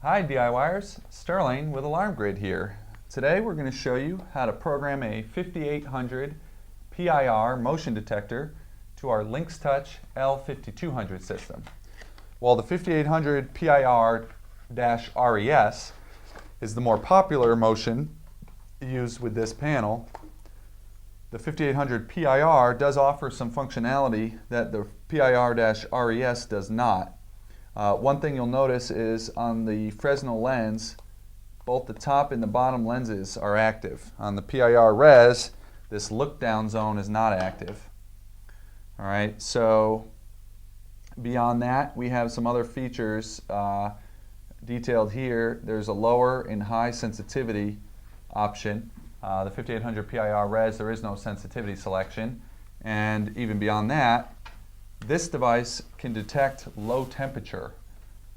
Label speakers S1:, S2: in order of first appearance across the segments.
S1: Hi DIYers, Sterling with Alarm Grid here. Today we're going to show you how to program a 5800 PIR motion detector to our Lynx Touch L5200 system. While the 5800 PIR-RES is the more popular motion used with this panel, the 5800 PIR does offer some functionality that the PIR-RES does not. One thing you'll notice is on the Fresnel lens, both the top and the bottom lenses are active. On the PIR-RES, this look down zone is not active. All right, so beyond that, we have some other features detailed here. There's a lower and high sensitivity option. The 5800 PIR-RES, there is no sensitivity selection. And even beyond that, this device can detect low temperature.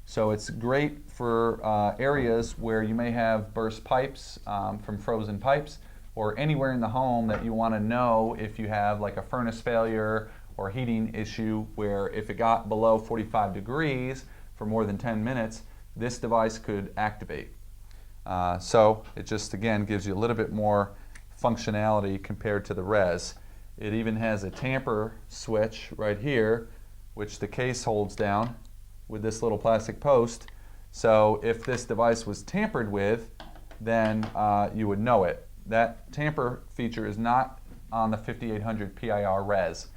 S1: So it's great for areas where you may have burst pipes from frozen pipes, or anywhere in the home that you want to know if you have like a furnace failure or heating issue where if it got below 45 degrees for more than 10 minutes, this device could activate. So it just again gives you a little bit more functionality compared to the RES. It even has a tamper switch right here, which the case holds down with this little plastic post. So if this device was tampered with, then you would know it. That tamper feature is not on the 5800 PIR-RES.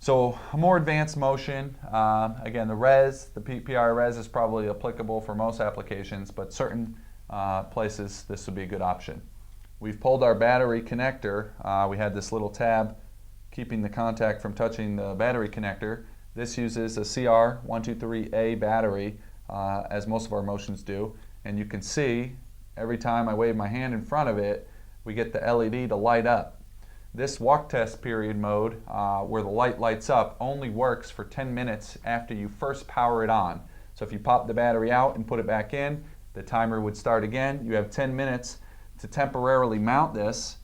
S1: So a more advanced motion, again the PIR-RES is probably applicable for most applications, but certain places this would be a good option. We've pulled our battery connector. We had this little tab keeping the contact from touching the battery connector. This uses a CR123A battery, as most of our motions do. And you can see every time I wave my hand in front of it, we get the LED to light up. This walk test period mode, where the light lights up, only works for 10 minutes after you first power it on. So if you pop the battery out and put it back in, the timer would start again. You have 10 minutes to temporarily mount this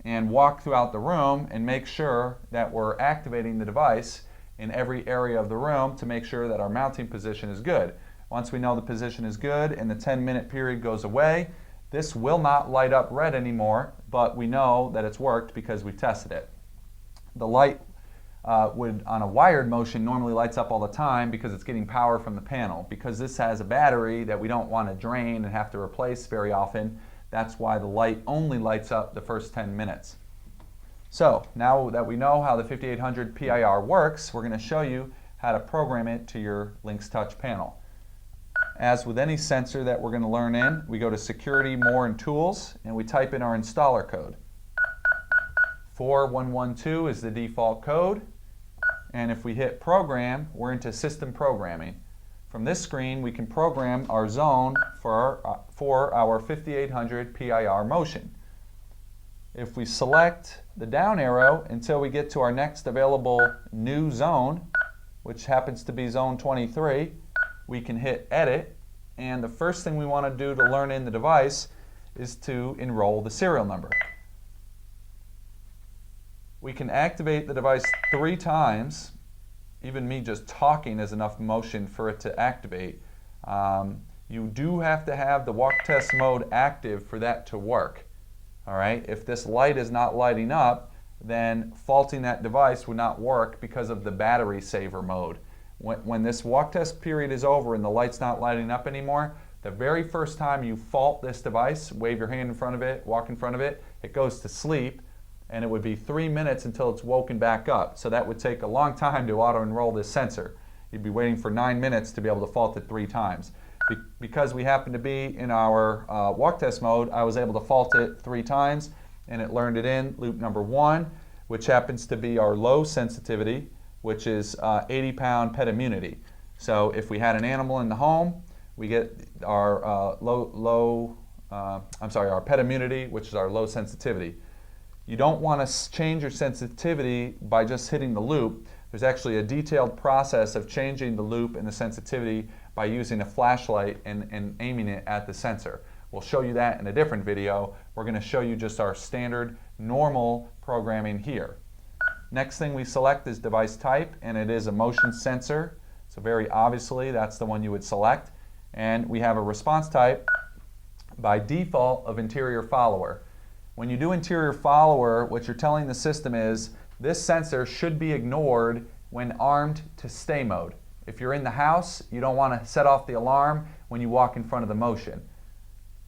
S1: and walk throughout the room and make sure that we're activating the device in every area of the room to make sure that our mounting position is good. Once we know the position is good and the 10-minute period goes away, this will not light up red anymore, but we know that it's worked because we tested it. The light would, on a wired motion, normally lights up all the time because it's getting power from the panel. Because this has a battery that we don't want to drain and have to replace very often, that's why the light only lights up the first 10 minutes. So now that we know how the 5800 PIR works, we're going to show you how to program it to your Lynx Touch panel. As with any sensor that we're going to learn in, we go to Security, More, and Tools, and we type in our installer code. 4112 is the default code, and if we hit Program, we're into System Programming. From this screen, we can program our zone for our 5800 PIR motion. If we select the down arrow until we get to our next available new zone, which happens to be zone 23, we can hit Edit, and the first thing we want to do to learn in the device is to enroll the serial number. We can activate the device 3 times. Even me just talking is enough motion for it to activate. You do have to have the walk test mode active for that to work. All right? If this light is not lighting up, then faulting that device would not work because of the battery saver mode. When this walk test period is over and the light's not lighting up anymore, the very first time you fault this device, wave your hand in front of it, walk in front of it, it goes to sleep, and it would be 3 minutes until it's woken back up. So that would take a long time to auto-enroll this sensor. You'd be waiting for 9 minutes to be able to fault it 3 times. Because we happen to be in our walk test mode, I was able to fault it 3 times, and it learned it in loop number 1, which happens to be our low sensitivity, which is 80-pound pet immunity. So if we had an animal in the home, we get our our pet immunity, which is our low sensitivity. You don't want to change your sensitivity by just hitting the loop. There's actually a detailed process of changing the loop and the sensitivity by using a flashlight and aiming it at the sensor. We'll show you that in a different video. We're going to show you just our standard normal programming here. Next thing we select is device type, and it is a motion sensor. So very obviously that's the one you would select. and we have a response type by default of interior follower. When you do interior follower, what you're telling the system is this sensor should be ignored when armed to stay mode. If you're in the house, you don't want to set off the alarm when you walk in front of the motion.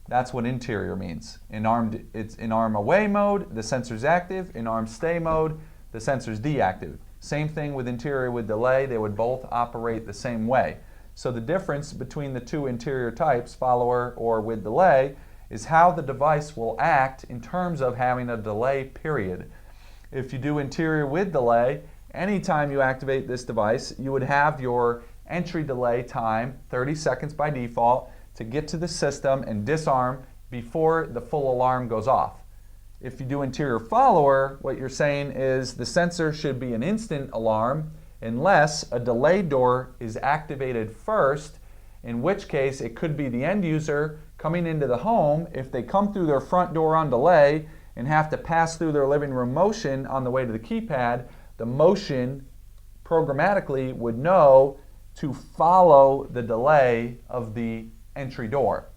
S1: That's what interior means. It's in arm away mode, the sensor's active. In arm stay mode, the sensor's deactive. Same thing with interior with delay, they would both operate the same way. So the difference between the two interior types, follower or with delay, is how the device will act in terms of having a delay period. If you do interior with delay, anytime you activate this device, you would have your entry delay time, 30 seconds by default, to get to the system and disarm before the full alarm goes off. If you do interior follower, what you're saying is the sensor should be an instant alarm unless a delay door is activated first, in which case it could be the end user coming into the home. If they come through their front door on delay and have to pass through their living room motion on the way to the keypad, the motion programmatically would know to follow the delay of the entry door.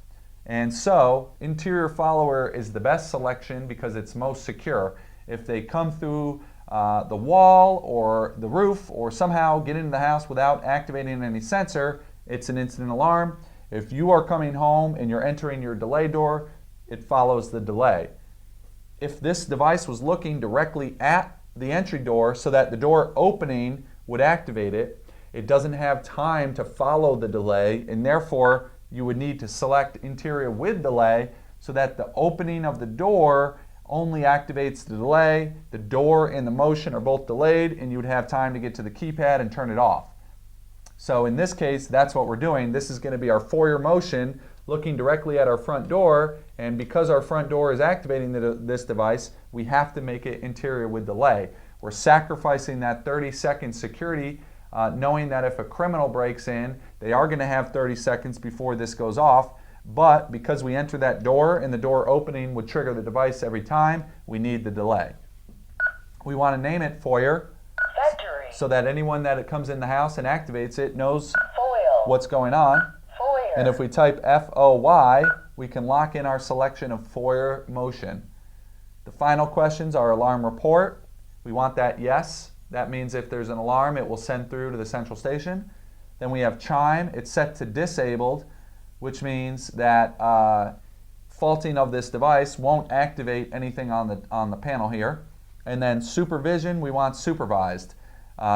S1: And so interior follower is the best selection because it's most secure. If they come through the wall or the roof or somehow get into the house without activating any sensor, it's an instant alarm. If you are coming home and you're entering your delay door, it follows the delay. If this device was looking directly at the entry door so that the door opening would activate it, it doesn't have time to follow the delay, and therefore you would need to select interior with delay so that the opening of the door only activates the delay, the door and the motion are both delayed, and you would have time to get to the keypad and turn it off. So in this case, that's what we're doing. This is going to be our foyer motion looking directly at our front door, and because our front door is activating this device, we have to make it interior with delay. We're sacrificing that 30-second security, knowing that if a criminal breaks in, they are going to have 30 seconds before this goes off, but because we enter that door and the door opening would trigger the device every time, we need the delay. We want to name it foyer so that anyone that comes in the house and activates it knows what's going on. And if we type FOY, we can lock in our selection of foyer motion. The final questions are alarm report. We want that yes. That means if there's an alarm, it will send through to the central station. Then we have chime. It's set to disabled, which means that faulting of this device won't activate anything on the panel here. And then supervision, we want supervised.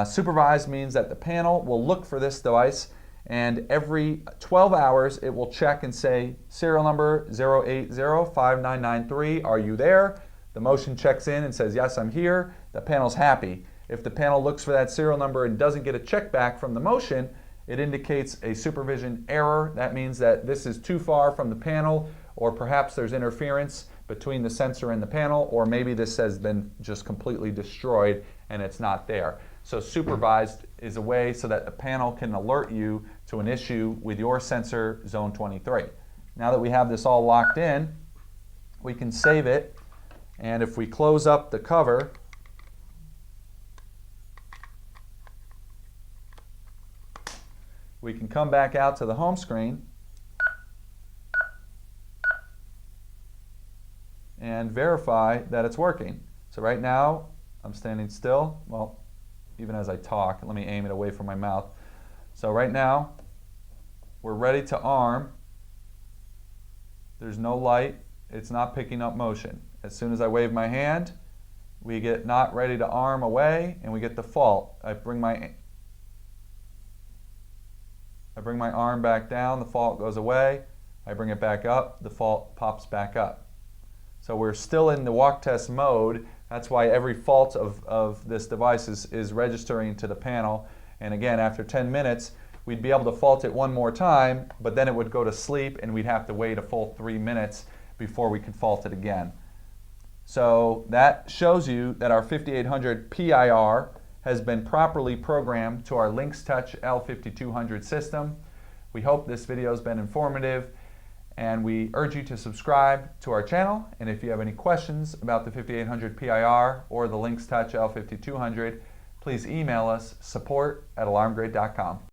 S1: Supervised means that the panel will look for this device, and every 12 hours it will check and say serial number 0805993, are you there? The motion checks in and says yes, I'm here. The panel's happy. If the panel looks for that serial number and doesn't get a check back from the motion, it indicates a supervision error. That means that this is too far from the panel, or perhaps there's interference between the sensor and the panel, or maybe this has been just completely destroyed and it's not there. So supervised is a way so that the panel can alert you to an issue with your sensor zone 23. Now that we have this all locked in, we can save it, and if we close up the cover, we can come back out to the home screen and verify that it's working. So right now, I'm standing still. Well, even as I talk, let me aim it away from my mouth. So right now, we're ready to arm. There's no light. It's not picking up motion. As soon as I wave my hand, we get not ready to arm away, and we get the fault. I bring my arm back down, the fault goes away. I bring it back up, the fault pops back up. So we're still in the walk test mode. That's why every fault of this device is registering to the panel. And again, after 10 minutes, we'd be able to fault it one more time, but then it would go to sleep and we'd have to wait a full 3 minutes before we could fault it again. So that shows you that our 5800 PIR has been properly programmed to our Lynx Touch L5200 system. We hope this video has been informative, and we urge you to subscribe to our channel. And if you have any questions about the 5800 PIR or the Lynx Touch L5200, please email us support@alarmgrid.com.